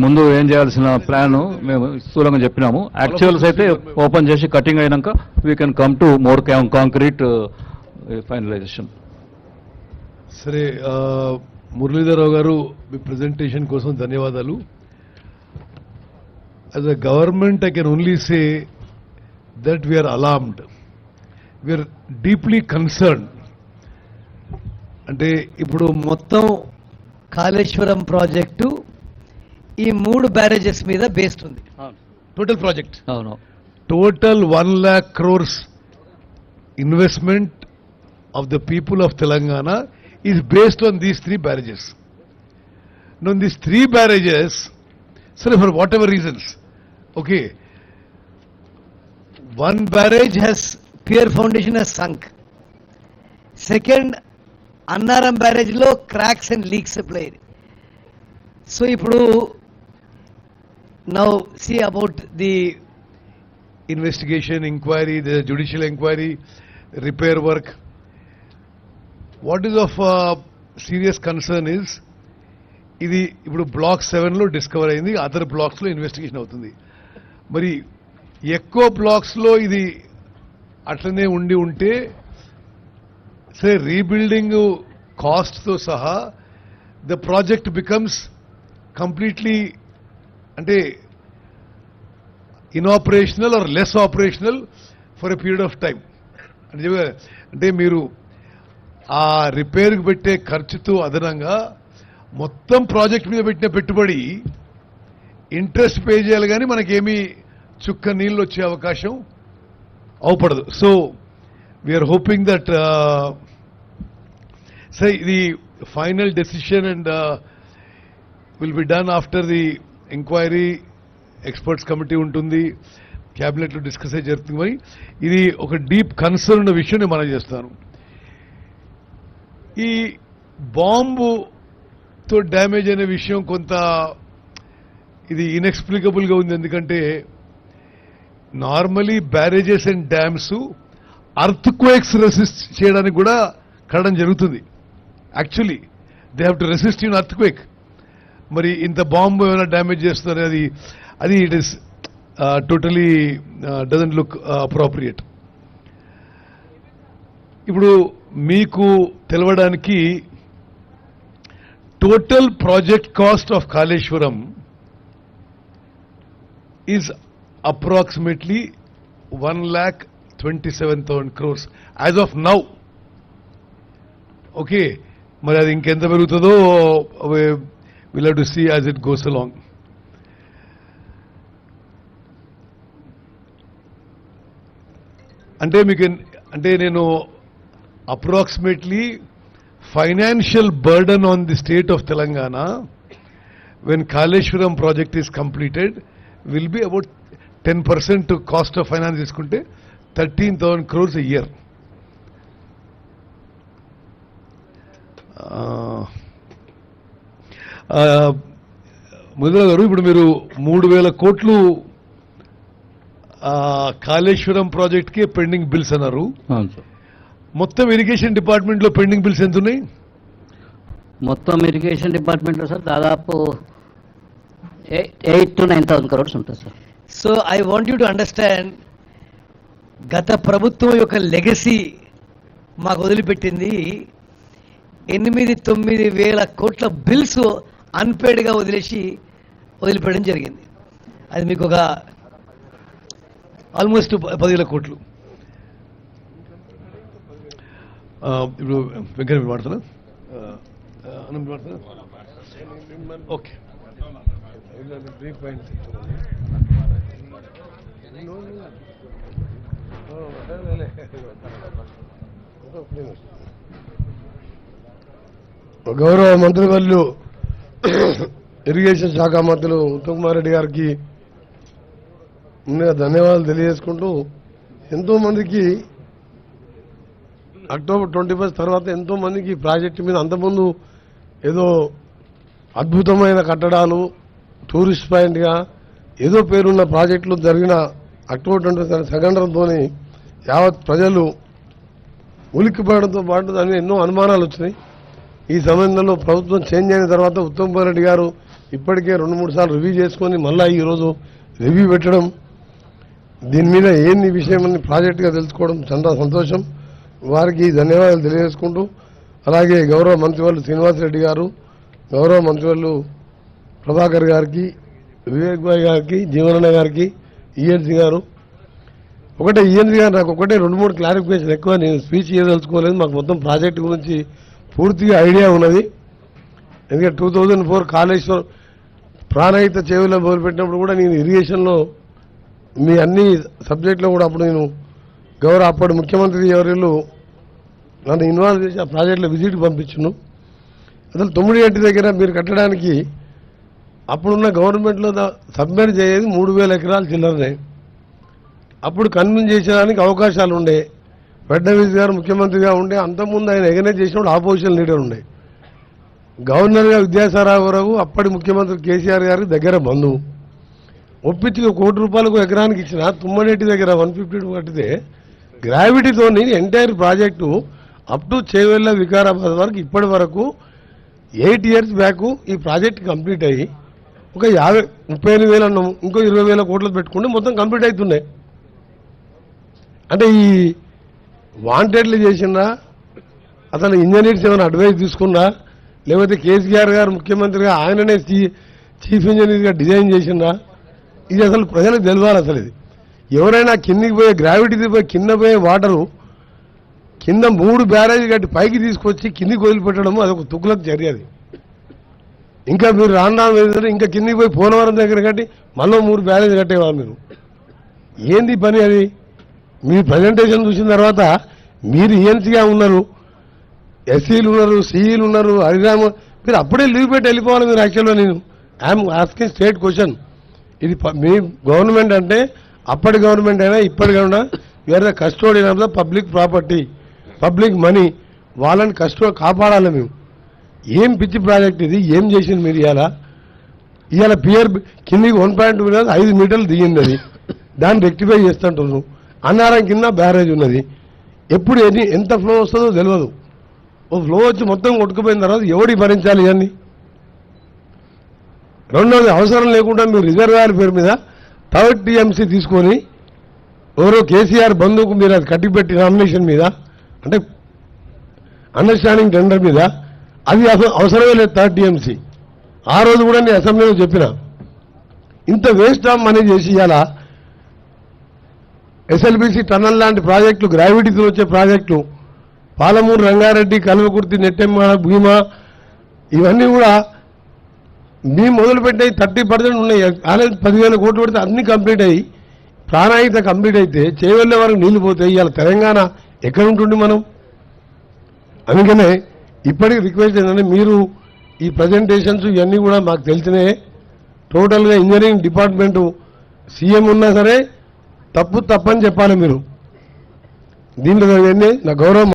ముందు ఏం చేయాల్సిన ప్లాన్ మేము స్థూలంగా చెప్పినాము. యాక్చువల్స్ అయితే ఓపెన్ చేసి కటింగ్ అయినాక we can come to more concrete finalisation. సరే, మురళీధరరావు గారు మీ ప్రెజెంటేషన్ కోసం ధన్యవాదాలు. As a government I can only say that we are alarmed, we are deeply concern. అంటే ఇప్పుడు మొత్తం కాళేశ్వరం ప్రాజెక్టు ఈ 3 బ్యారేజెస్ మీద బేస్డ్ ఉంది. టోటల్ ప్రాజెక్ట్ అవును, total 1 lakh crores investment of the people of Telangana is based on these 3 barrages. Now these 3 barrages, sorry, for whatever reasons, okay, one barrage has pier foundation has sunk. Second, Annaram barrage లో cracks and leaks applied. So ఇప్పుడు now see about the investigation, inquiry, the judicial inquiry, repair work. What is of serious concern is, ఇది ఇప్పుడు black 7 లో discover అయింది, other blocks లో investigation అవుతుంది. మరి ఎక్కువ బ్లాక్స్ లో ఇది అట్లనే ఉంటే సరే, రీబిల్డింగ్ కాస్ట్ తో సహా ద ప్రాజెక్ట్ బికమ్స్ కంప్లీట్లీ అంటే inoperational or less operational for a period of time. అంటే మీరు ఆ రిపేర్కి పెట్టే ఖర్చుతో అదనంగా మొత్తం ప్రాజెక్ట్ మీద పెట్టిన పెట్టుబడి ఇంట్రెస్ట్ పే చేయాలి, కానీ మనకేమీ చుక్క నీళ్ళు వచ్చే అవకాశం అవపడదు. So we are hoping that the final decision and will be done after the inquiry. Experts committee ఉంటుంది, క్యాబినెట్ లో డిస్కస్ అయ్యి జరుగుతుంది. మరి ఇది ఒక డీప్ కన్సర్న్ ఉన్న విషయం నేను మనం చేస్తాను. ఈ బాంబుతో డ్యామేజ్ అనే విషయం కొంత ఇది ఇన్ఎక్స్ప్లికబుల్ గా ఉంది. ఎందుకంటే normally barrages and dams earthquakes resist చేయడానికి కూడా కడడం జరుగుతుంది. Actually they have to resist in earthquake. మరి ఇంత బాంబు ఏమైనా డ్యామేజ్ చేస్తున్నారు, అది it is totally doesn't look appropriate. ఇప్పుడు మీకు తెలవడానికి total project cost of Kaleshwaram is approximately 1,27,000 crores as of now. Okay, మరి అది ఇంకెంత పెరుగుతుందో will have to see as it goes along. అంటే నేను approximately financial burden on the state of Telangana when Kaleshwaram project is completed will be about 10% cost of finance తీసుకుంటే 13,000 crores a year. ముదిరా గారు, ఇప్పుడు మీరు 3,000 కోట్లు కాళేశ్వరం ప్రాజెక్ట్ కి పెండింగ్ బిల్స్ అన్నారు. మొత్తం ఇరిగేషన్ డిపార్ట్మెంట్ లో పెండింగ్ బిల్స్ ఎంత ఉన్నాయి? మొత్తం ఇరిగేషన్ డిపార్ట్మెంట్ లో సార్ దాదాపు 8,000 to 9,000 crores ఉంటుంది sir. So I want you to understand, గత ప్రభుత్వం యొక్క లెగసీ మాకు వదిలిపెట్టింది 8,000-9,000 కోట్ల బిల్స్ అన్పేడ్గా వదిలిపెట్టడం జరిగింది. అది మీకు ఒక ఆల్మోస్ట్ 10,000 కోట్లు. ఇప్పుడు వెంకయ్య మాట్లాడుతున్నా ఓకే. గౌరవ మంత్రివర్యులు ఇరిగేషన్ శాఖ మంత్రులు ఉత్తమ్ కుమార్ రెడ్డి గారికి ముందుగా ధన్యవాదాలు తెలియజేసుకుంటూ, ఎంతో మందికి అక్టోబర్ 21 తర్వాత ఎంతో మందికి ప్రాజెక్టు మీద అంతకుముందు ఏదో అద్భుతమైన కట్టడాలు టూరిస్ట్ పాయింట్గా ఏదో పేరున్న ప్రాజెక్టులు జరిగిన అక్టోబర్ 21 సంఘటనతో యావత్ ప్రజలు ఉలిక్కిపడడంతో పాటు దాని ఎన్నో అనుమానాలు వచ్చినాయి. ఈ సమయంలో ప్రభుత్వం చేంజ్ అయిన తర్వాత ఉత్తమ్ కుమార్ రెడ్డి గారు ఇప్పటికే 2-3 సార్లు రివ్యూ చేసుకొని మళ్ళీ ఈరోజు రివ్యూ పెట్టడం, దీని మీద ఏంది విషయం అని ప్రాజెక్టుగా తెలుసుకోవడం చాలా సంతోషం. వారికి ధన్యవాదాలు తెలియజేసుకుంటూ, అలాగే గౌరవ మంత్రివర్యులు శ్రీనివాసరెడ్డి గారు, గౌరవ మంత్రివర్యులు ప్రభాకర్ గారికి, వివేక్ భాయ్ గారికి, జీవనన్న గారికి, ఈఎన్సీ గారు. ఒకటే ఈఎన్సీ గారు నాకు ఒకటే 2-3 క్లారిఫికేషన్ ఎక్కువ, నేను స్పీచ్ చేయదలుచుకోలేదు. మాకు మొత్తం ప్రాజెక్టు గురించి పూర్తిగా ఐడియా ఉన్నది. ఎందుకంటే 2004 కాళేశ్వరం ప్రాణహిత చెవుల్లో మొదలుపెట్టినప్పుడు కూడా నేను ఇరిగేషన్లో మీ అన్ని సబ్జెక్టులో కూడా అప్పుడు నేను గౌరవ అప్పటి ముఖ్యమంత్రి ఎవరిళ్ళు నన్ను ఇన్వాల్వ్ చేసి ఆ ప్రాజెక్టులో విజిట్ పంపించును. అసలు 9 దగ్గర మీరు కట్టడానికి అప్పుడున్న గవర్నమెంట్లో సబ్మెర్జ్ అయ్యేది 3000 ఎకరాలు చిల్లరనే. అప్పుడు కన్విన్స్ చేసేదానికి అవకాశాలు ఉండే. ఫడ్నవీస్ గారు ముఖ్యమంత్రిగా ఉండే, అంతకుముందు ఆయన ఎగనైజ్ చేసినప్పుడు ఆపోజిషన్ లీడర్ ఉండే. గవర్నర్గా విద్యాసాగరరావు అప్పటి ముఖ్యమంత్రి కేసీఆర్ గారికి దగ్గర బంధువు. ఒప్పించి ₹1 కోటి ఎకరానికి ఇచ్చిన తుమ్మనేటి దగ్గర 152 కట్టితే గ్రావిటీతో entire project up to Chevella Vikarabad వరకు ఇప్పటి వరకు 8 years బ్యాక్ ఈ ప్రాజెక్ట్ కంప్లీట్ అయ్యి ఒక 38,000 అన్నాము, ఇంకో 20,000 కోట్లు పెట్టుకుంటే మొత్తం కంప్లీట్ అవుతున్నాయి. అంటే ఈ వాంటెడ్లు చేసినా, అసలు ఇంజనీర్స్ ఏమైనా అడ్వైస్ తీసుకున్నా, లేకపోతే కేసీఆర్ గారు ముఖ్యమంత్రిగా ఆయననే చీఫ్ ఇంజనీర్గా డిజైన్ చేసినా, ఇది అసలు ప్రజలకు తెలవాలి. అసలు ఇది ఎవరైనా కిందికి పోయే గ్రావిటీ పోయి కింద పోయే వాటరు కింద 3 బ్యారేజ్ కట్టి పైకి తీసుకొచ్చి కిందికి వదిలిపెట్టడము అదొక తుక్కులకు చర్య. అది ఇంకా మీరు రాను ఇంకా కిందికి పోయి పోలవరం దగ్గర కట్టి మళ్ళీ 3 బ్యారేజ్ కట్టేవాళ్ళు. మీరు ఏంది పని అది? మీ ప్రజెంటేషన్ చూసిన తర్వాత మీరు ఈఎన్సీగా ఉన్నారు, ఎస్సీలు ఉన్నారు, సిఈలు ఉన్నారు, హరిరామ, మీరు అప్పుడే లీవ్ పెట్టి వెళ్ళిపోవాలి. మీరు యాక్చువల్గా నేను ఐఎమ్ ఆస్కింగ్ స్టేట్ క్వశ్చన్. ఇది మీ గవర్నమెంట్ అంటే అప్పటి గవర్నమెంట్ అయినా ఇప్పటి కూడా you are the custodian of the public property, public money. వాళ్ళని కాపాడాలి మేము. ఏం పిచ్చి ప్రాజెక్ట్ ఇది? ఏం చేసింది మీరు? ఇవాళ పియర్ కిందికి 1.2 మీద 5 మీటర్లు దిగింది. అది దాన్ని రెక్టిఫై చేస్తుంటున్నాను. అన్నారం కింద బ్యారేజ్ ఉన్నది. ఎప్పుడు ఎంత ఫ్లో వస్తుందో తెలియదు. ఓ ఫ్లో వచ్చి మొత్తం కొట్టుకుపోయిన తర్వాత ఎవడి భరించాలి ఇవన్నీ? రెండోది, అవసరం లేకుండా మీరు రిజర్వాయర్ పేరు మీద 3rd TMC తీసుకొని ఎవరో కేసీఆర్ బంధువుకు మీరు అది కట్టిపెట్టి నామినేషన్ మీద, అంటే అండర్స్టాండింగ్ టెండర్ మీద, అది అవసరమే లేదు 3rd TMC. ఆ రోజు కూడా నేను అసెంబ్లీలో చెప్పిన, ఇంత వేస్ట్ ఆఫ్ మనీ చేసి ఇవాళ SLBC టన్నల్ లాంటి ప్రాజెక్టులు, గ్రావిటీతో వచ్చే ప్రాజెక్టులు, పాలమూరు రంగారెడ్డి, కల్వకుర్తి, నెట్టెమ్మ, భీమా, ఇవన్నీ కూడా మేము మొదలుపెట్టాయి 30% ఉన్నాయి. ఆల్రెడీ 10,000 కోట్లు పెడితే అన్ని కంప్లీట్ అయ్యి ప్రాణాయిత కంప్లీట్ అయితే చేవెళ్ళే వరకు నీళ్లు పోతాయి. ఇవాళ తెలంగాణ ఎక్కడ ఉంటుంది మనం? అందుకనే ఇప్పటికి రిక్వెస్ట్ ఏంటంటే, మీరు ఈ ప్రజెంటేషన్స్ ఇవన్నీ కూడా మాకు తెలిసినాయి. టోటల్గా ఇంజనీరింగ్ డిపార్ట్మెంటు సీఎం ఉన్నా సరే తప్పని చెప్పాలి మీరు. దీంట్లో నా గౌరవం